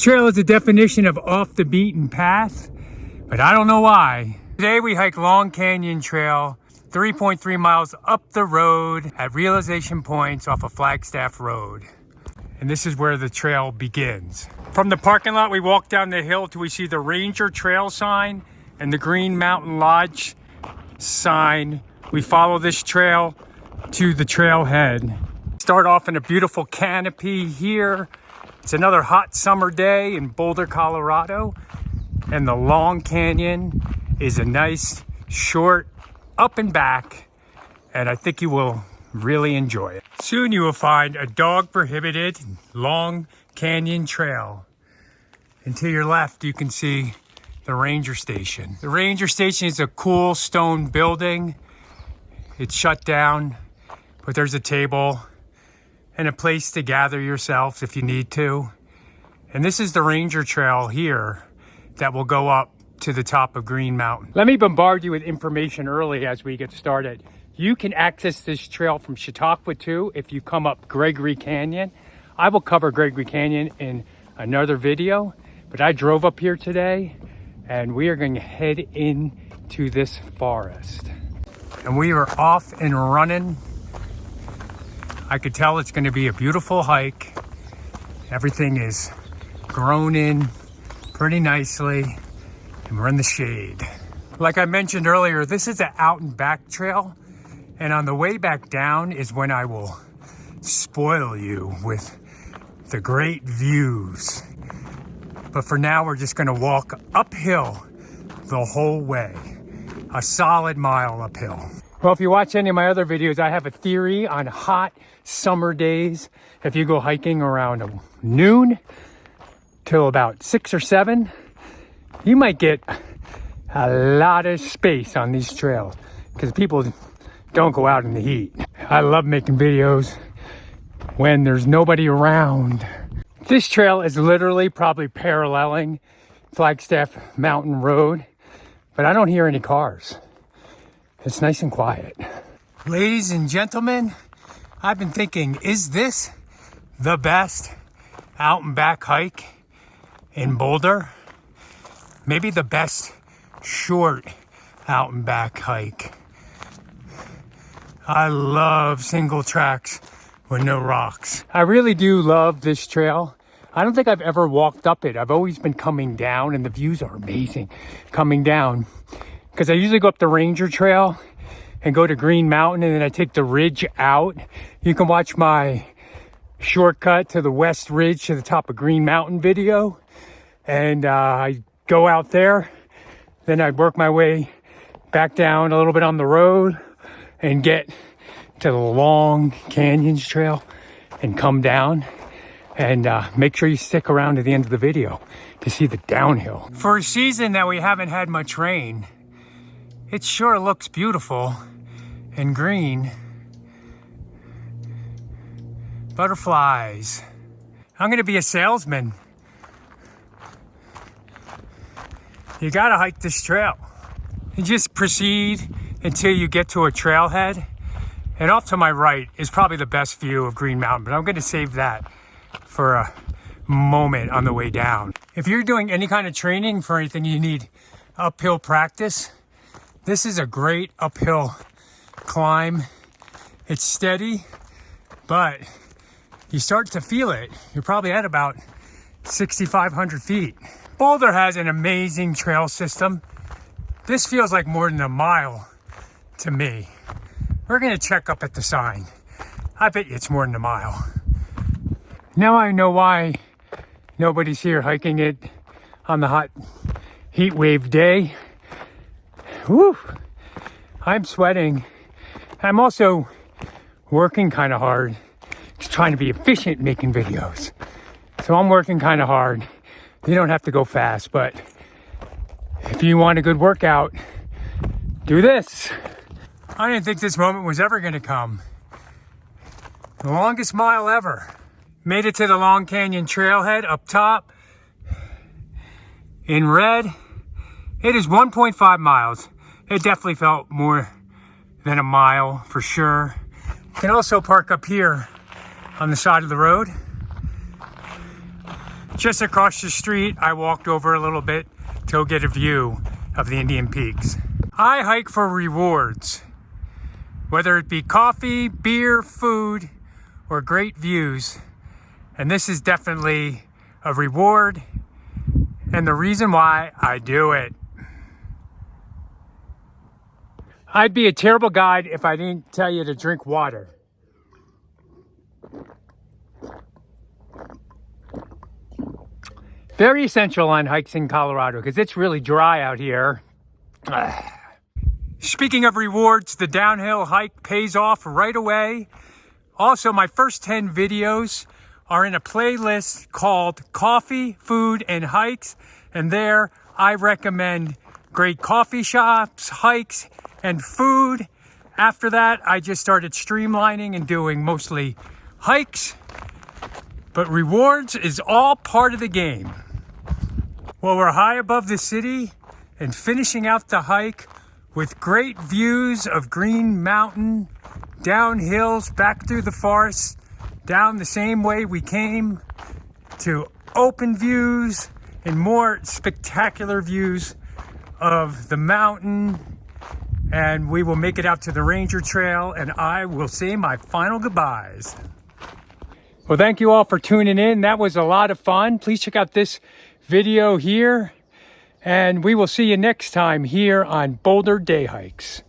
This trail is a definition of off the beaten path, but I don't know why. Today we hike Long Canyon Trail, 3.3 miles up the road at realization points off of Flagstaff Road. And this is where the trail begins. From the parking lot, we walk down the hill till we see the Ranger Trail sign and the Green Mountain Lodge sign. We follow this trail to the trailhead. Start off in a beautiful canopy here. It's another hot summer day in Boulder, Colorado. And the Long Canyon is a nice, short, up and back. And I think you will really enjoy it. Soon you will find a dog prohibited Long Canyon Trail. And to your left, you can see the Ranger Station. The Ranger Station is a cool stone building. It's shut down, but there's a table and a place to gather yourselves if you need to. And this is the Ranger Trail here that will go up to the top of Green Mountain. Let me bombard you with information early as we get started. You can access this trail from Chautauqua too if you come up Gregory Canyon. I will cover Gregory Canyon in another video, but I drove up here today and we are going to head into this forest. And we are off and running. I could tell it's going to be a beautiful hike. Everything is grown in pretty nicely and we're in the shade. Like I mentioned earlier, this is an out and back trail. And on the way back down is when I will spoil you with the great views. But for now, we're just gonna walk uphill the whole way. A solid mile uphill. Well, if you watch any of my other videos, I have a theory on hot summer days. If you go hiking around noon till about 6 or 7, you might get a lot of space on these trails because people don't go out in the heat. I love making videos when there's nobody around. This trail is literally probably paralleling Flagstaff Mountain Road, but I don't hear any cars. It's nice and quiet. Ladies and gentlemen, I've been thinking, is this the best out and back hike in Boulder? Maybe the best short out and back hike. I love single tracks with no rocks. I really do love this trail. I don't think I've ever walked up it. I've always been coming down and the views are amazing coming down. Because I usually go up the Ranger Trail and go to Green Mountain and then I take the ridge out. You can watch my shortcut to the West Ridge to the top of Green Mountain video. And I go out there, then I work my way back down a little bit on the road and get to the Long Canyons Trail and come down. And make sure you stick around to the end of the video to see the downhill. For a season that we haven't had much rain, it sure looks beautiful and green. Butterflies. I'm gonna be a salesman. You gotta hike this trail. And just proceed until you get to a trailhead. And off to my right is probably the best view of Green Mountain, but I'm gonna save that for a moment on the way down. If you're doing any kind of training for anything you need uphill practice, this is a great uphill climb. It's steady, but you start to feel it. You're probably at about 6,500 feet. Boulder has an amazing trail system. This feels like more than a mile to me. We're gonna check up at the sign. I bet you it's more than a mile. Now I know why nobody's here hiking it on the hot heat wave day. Woo! I'm sweating. I'm also working kind of hard, just trying to be efficient making videos. So I'm working kind of hard. You don't have to go fast, but if you want a good workout, do this. I didn't think this moment was ever going to come. The longest mile ever. Made it to the Long Canyon Trailhead up top. In red, it is 1.5 miles. It definitely felt more than a mile for sure. You can also park up here on the side of the road. Just across the street, I walked over a little bit to get a view of the Indian Peaks. I hike for rewards, whether it be coffee, beer, food, or great views. And this is definitely a reward and the reason why I do it. I'd be a terrible guide if I didn't tell you to drink water. Very essential on hikes in Colorado because it's really dry out here. Speaking of rewards, the downhill hike pays off right away. Also, my first 10 videos are in a playlist called Coffee, Food, and Hikes. And there I recommend great coffee shops, hikes, and food. After that, I just started streamlining and doing mostly hikes. But rewards is all part of the game. Well, we're high above the city and finishing out the hike with great views of Green Mountain, down hills, back through the forest, down the same way we came, to open views and more spectacular views of the mountain. And we will make it out to the Ranger Trail and I will say my final goodbyes. Well, thank you all for tuning in. That was a lot of fun. Please check out this video here, and we will see you next time here on Boulder Day Hikes.